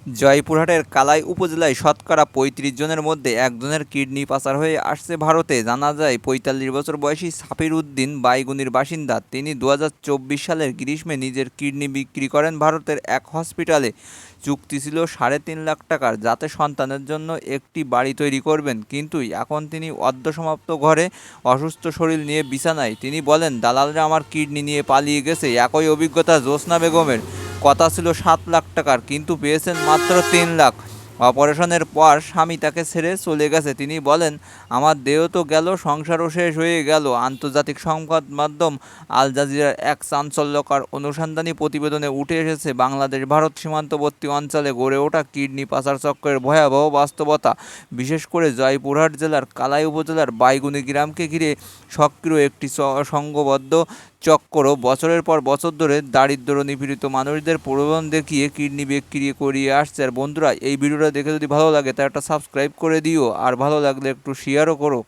জয়পুরহাটের কালাই উপজেলায় শতকরা ৩৫ জনের মধ্যে একজনের কিডনি পাচার হয়ে আসছে ভারতে। জানা যায় ৪৫ বছর বয়সী সাফির উদ্দিন বাইগুনির বাসিন্দা। তিনি ২০২৪ সালের গ্রীষ্মে নিজের কিডনি বিক্রি করেন ভারতের এক হসপিটালে। চুক্তি ছিল ৩.৫ লাখ টাকার, যাতে সন্তানের জন্য একটি বাড়ি তৈরি করবেন। কিন্তু এখন তিনি অর্ধসমাপ্ত ঘরে, অসুস্থ শরীর নিয়ে বিছানায়। তিনি বলেন, দালালরা আমার কিডনি নিয়ে পালিয়ে গেছে। একই অভিজ্ঞতা জ্যোৎস্না বেগমের। কথা ছিল ৭ লাখ টাকার, কিন্তু পেয়েছেন মাত্র ৩ লাখ। অপারেশনের পর স্বামী তাকে ছেড়ে চলে গেছে। তিনি বলেন, আমার দেহ তো গেল, সংসারও শেষ হয়ে গেল। আন্তর্জাতিক সংবাদ মাধ্যম আল জাজিরার এক চাঞ্চল্যকর অনুসন্ধানী প্রতিবেদনে উঠে এসেছে বাংলাদেশ ভারত সীমান্তবর্তী অঞ্চলে গড়ে ওঠা কিডনি পাচার চক্রের ভয়াবহ বাস্তবতা। বিশেষ করে জয়পুরহাট জেলার কালাই উপজেলার বাইগুনি গ্রামকে ঘিরে সক্রিয় একটি সংঘবদ্ধ চক্র বছরের পর বছর ধরে দারিদ্র নিপীড়িত মানুষদের প্রলোভন দেখিয়ে কিডনি বিক্রি করিয়ে আসছে। আর বন্ধুরা, এই ভিডিওটা দেখে যদি ভালো লাগে তা একটা সাবস্ক্রাইব করে দিও, আর ভালো লাগলে একটু শেয়ারও করো।